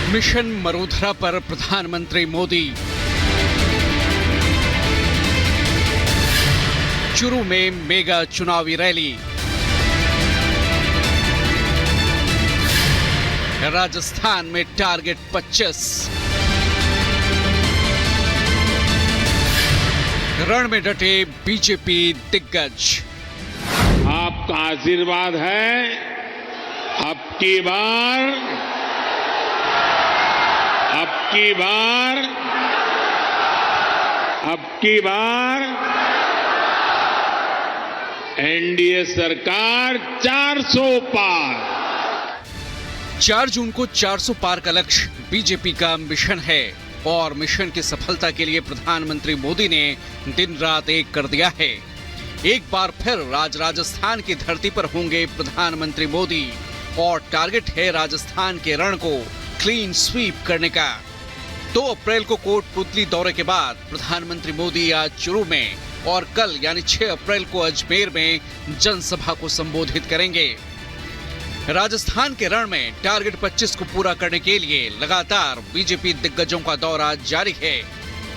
Mission Marudhara पर प्रधानमंत्री मोदी। चुरू में मेगा चुनावी रैली। राजस्थान में टारगेट 25। रण में डटे बीजेपी दिग्गज। आपका आशीर्वाद है, अब की बार एनडीए सरकार 400 पार। 4 जून को 400 पार का लक्ष्य बीजेपी का मिशन है और मिशन की सफलता के लिए प्रधानमंत्री मोदी ने दिन रात एक कर दिया है। एक बार फिर राजस्थान की धरती पर होंगे प्रधानमंत्री मोदी और टारगेट है राजस्थान के रण को क्लीन स्वीप करने का। 2 अप्रैल को कोटपुतली दौरे के बाद प्रधानमंत्री मोदी आज चुरू में और कल यानी 6 अप्रैल को अजमेर में जनसभा को संबोधित करेंगे। राजस्थान के रण में टारगेट 25 को पूरा करने के लिए लगातार बीजेपी दिग्गजों का दौरा जारी है।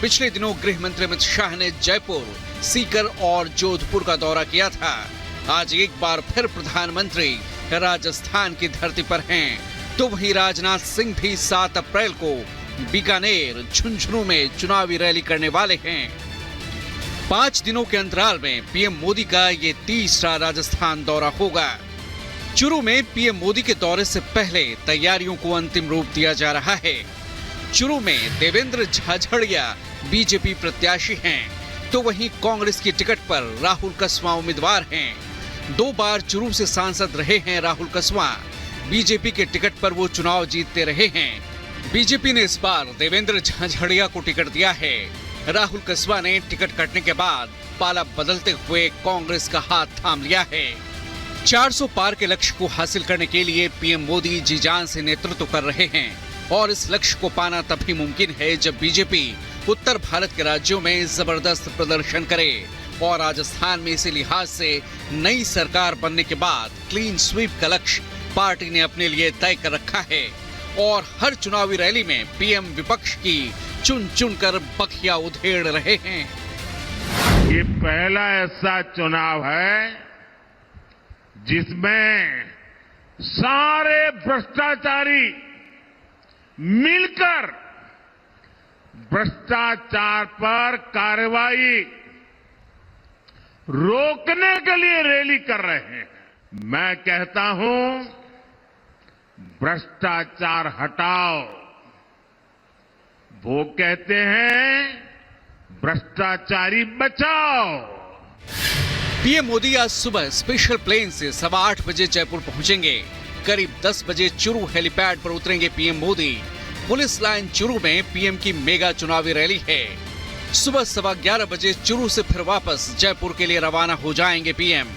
पिछले दिनों गृह मंत्री अमित शाह ने जयपुर, सीकर और जोधपुर का दौरा किया था। आज एक बार फिर प्रधानमंत्री राजस्थान की धरती पर हैं, तो वहीं राजनाथ सिंह भी 7 अप्रैल को बीकानेर, झुंझुनू में चुनावी रैली करने वाले हैं। 5 दिनों के अंतराल में पीएम मोदी का ये तीसरा राजस्थान दौरा होगा। चुरू में पीएम मोदी के दौरे से पहले तैयारियों को अंतिम रूप दिया जा रहा है। चुरू में देवेंद्र झाझड़िया बीजेपी प्रत्याशी हैं, तो वहीं कांग्रेस की टिकट पर राहुल कसवां उम्मीदवार हैं। 2 बार चुरू से सांसद रहे हैं राहुल कसवां। बीजेपी के टिकट पर वो चुनाव जीतते रहे हैं। बीजेपी ने इस बार देवेंद्र झाझड़िया को टिकट दिया है। राहुल कसवां ने टिकट कटने के बाद पाला बदलते हुए कांग्रेस का हाथ थाम लिया है। 400 पार के लक्ष्य को हासिल करने के लिए पीएम मोदी जी जान से नेतृत्व कर रहे हैं और इस लक्ष्य को पाना तभी मुमकिन है जब बीजेपी उत्तर भारत के राज्यों में जबरदस्त प्रदर्शन करे और राजस्थान में इसी लिहाज से नई सरकार बनने के बाद क्लीन स्वीप का लक्ष्य पार्टी ने अपने लिए तय कर रखा है और हर चुनावी रैली में पीएम विपक्ष की चुन चुन कर बखिया उधेड़ रहे हैं। ये पहला ऐसा चुनाव है जिसमें सारे भ्रष्टाचारी मिलकर भ्रष्टाचार पर कार्रवाई रोकने के लिए रैली कर रहे हैं। मैं कहता हूं, भ्रष्टाचार हटाओ। वो कहते हैं भ्रष्टाचारी बचाओ। पीएम मोदी आज सुबह स्पेशल प्लेन से 8:15 बजे जयपुर पहुंचेंगे। करीब 10 बजे चुरू हेलीपैड पर उतरेंगे PM Modi. Police line Churu में पीएम की मेगा चुनावी रैली है। सुबह 11:15 बजे चुरू से फिर वापस जयपुर के लिए रवाना हो जाएंगे पीएम।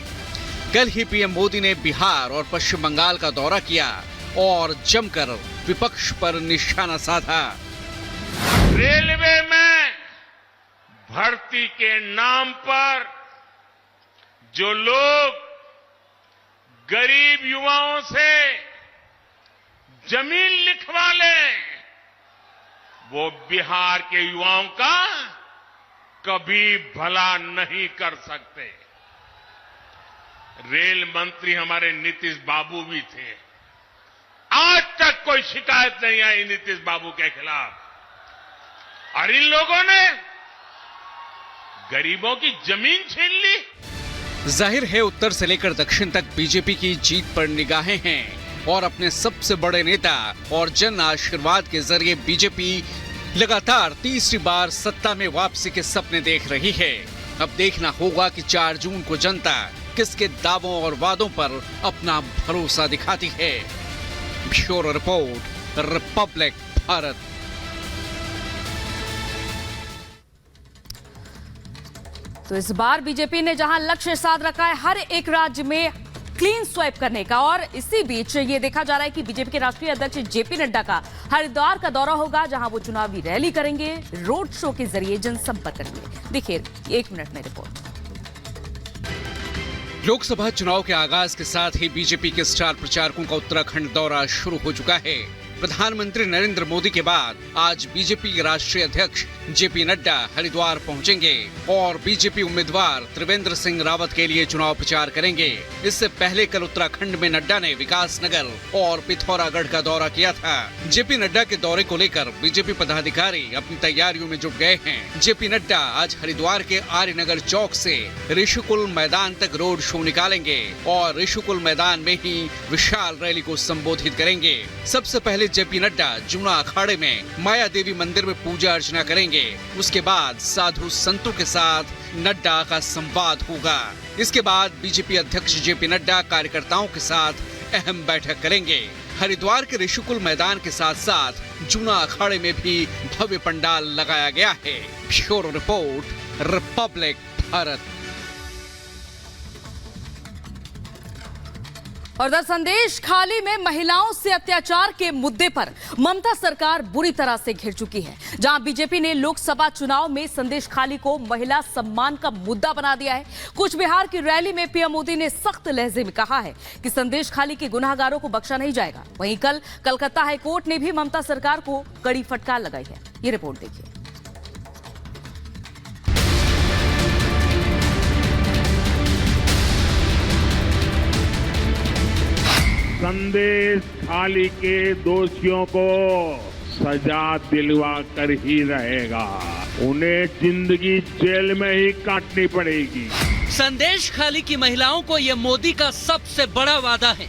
कल ही पीएम मोदी ने बिहार और पश्चिम बंगाल का दौरा किया और जमकर विपक्ष पर निशाना साधा। रेलवे में भर्ती के नाम पर जो लोग गरीब युवाओं से जमीन लिखवा लें, वो बिहार के युवाओं का कभी भला नहीं कर सकते। रेल मंत्री हमारे नीतीश बाबू भी थे। आज तक कोई शिकायत नहीं आई नीतीश बाबू के खिलाफ, और इन लोगों ने गरीबों की जमीन छीन ली। जाहिर है उत्तर से लेकर दक्षिण तक बीजेपी की जीत पर निगाहें हैं और अपने सबसे बड़े नेता और जन आशीर्वाद के जरिए बीजेपी लगातार तीसरी बार सत्ता में वापसी के सपने देख रही है। अब देखना होगा कि 4 जून को जनता किसके दावों और वादों पर अपना भरोसा दिखाती है। Bureau report, Republic Bharat. तो इस बार बीजेपी ने जहां लक्ष्य साध रखा है हर एक राज्य में क्लीन स्वाइप करने का, और इसी बीच ये देखा जा रहा है कि बीजेपी के राष्ट्रीय अध्यक्ष जेपी नड्डा का हरिद्वार का दौरा होगा, जहां वो चुनावी रैली करेंगे, रोड शो के जरिए जनसंपर्क करेंगे। देखिए 1 मिनट में रिपोर्ट। लोकसभा चुनाव के आगाज के साथ ही बीजेपी के स्टार प्रचारकों का उत्तराखंड दौरा शुरू हो चुका है। प्रधानमंत्री नरेंद्र मोदी के बाद आज बीजेपी के राष्ट्रीय अध्यक्ष जेपी नड्डा हरिद्वार पहुंचेंगे और बीजेपी उम्मीदवार त्रिवेंद्र सिंह रावत के लिए चुनाव प्रचार करेंगे। इससे पहले कल उत्तराखंड में नड्डा ने विकास नगर और पिथौरागढ़ का दौरा किया था। जेपी नड्डा के दौरे को लेकर बीजेपी पदाधिकारी अपनी तैयारियों में जुट गए हैं। जेपी नड्डा आज हरिद्वार के आर्यनगर चौक से ऋषिकुल मैदान तक रोड शो निकालेंगे और ऋषिकुल मैदान में ही विशाल रैली को संबोधित करेंगे। सबसे पहले जेपी नड्डा जमुना अखाड़े में माया देवी मंदिर में पूजा अर्चना करेंगे। उसके बाद साधु संतों के साथ नड्डा का संवाद होगा। इसके बाद बीजेपी अध्यक्ष जेपी नड्डा कार्यकर्ताओं के साथ अहम बैठक करेंगे। हरिद्वार के ऋषिकुल मैदान के साथ साथ जमुना अखाड़े में भी भव्य पंडाल लगाया गया है। Bureau report, Republic Bharat. और उधर संदेश खाली में महिलाओं से अत्याचार के मुद्दे पर ममता सरकार बुरी तरह से घिर चुकी है। जहां बीजेपी ने लोकसभा चुनाव में संदेश खाली को महिला सम्मान का मुद्दा बना दिया है। कुछ बिहार की रैली में पीएम मोदी ने सख्त लहजे में कहा है कि संदेश खाली के गुनाहगारों को बख्शा नहीं जाएगा। वहीं कल कलकत्ता हाईकोर्ट ने भी ममता सरकार को कड़ी फटकार लगाई है। ये रिपोर्ट देखिए। संदेश खाली के दोषियों को सजा दिलवा कर ही रहेगा। उन्हें जिंदगी जेल में ही काटनी पड़ेगी। संदेश खाली की महिलाओं को यह मोदी का सबसे बड़ा वादा है।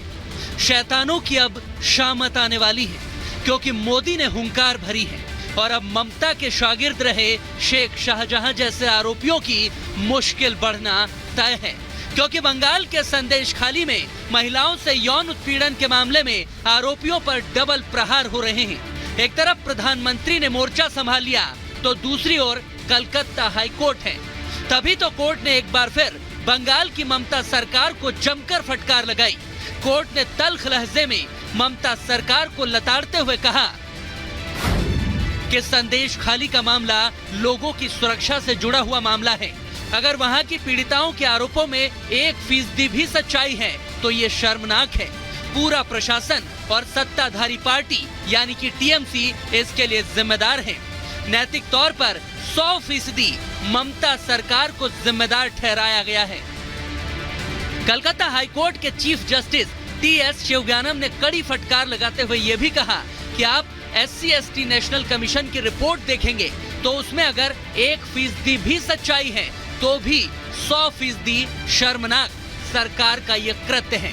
शैतानों की अब शामत आने वाली है, क्योंकि मोदी ने हुंकार भरी है और अब ममता के शागिर्द रहे शेख शाहजहां जैसे आरोपियों की मुश्किल बढ़ना तय है। क्योंकि बंगाल के संदेश खाली में महिलाओं से यौन उत्पीड़न के मामले में आरोपियों पर डबल प्रहार हो रहे हैं। एक तरफ प्रधानमंत्री ने मोर्चा संभाल लिया तो दूसरी ओर कलकत्ता हाईकोर्ट है। तभी तो कोर्ट ने एक बार फिर बंगाल की ममता सरकार को जमकर फटकार लगाई। कोर्ट ने तल्ख लहजे में ममता सरकार को लताड़ते हुए कहा कि संदेश खाली का मामला लोगों की सुरक्षा से जुड़ा हुआ मामला है। अगर वहां की पीड़िताओं के आरोपों में 1% भी सच्चाई है तो ये शर्मनाक है। पूरा प्रशासन और सत्ताधारी पार्टी यानी कि टीएमसी इसके लिए जिम्मेदार है। नैतिक तौर पर 100% ममता सरकार को जिम्मेदार ठहराया गया है। कलकत्ता हाईकोर्ट के चीफ जस्टिस टीएस शिवज्ञानम ने कड़ी फटकार लगाते हुए ये भी कहा कि आप SC/ST नेशनल कमीशन की रिपोर्ट देखेंगे तो उसमें अगर 1% भी सच्चाई है तो भी 100% शर्मनाक सरकार का ये कृत्य है।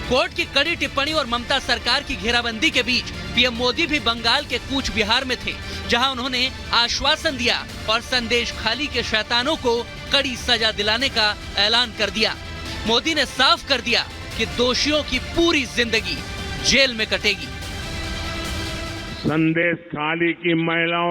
कोर्ट की कड़ी टिप्पणी और ममता सरकार की घेराबंदी के बीच पीएम मोदी भी बंगाल के कूच बिहार में थे, जहां उन्होंने आश्वासन दिया और संदेश खाली के शैतानों को कड़ी सजा दिलाने का ऐलान कर दिया। मोदी ने साफ कर दिया कि दोषियों की पूरी जिंदगी जेल में कटेगी। संदेश खाली की महिलाओं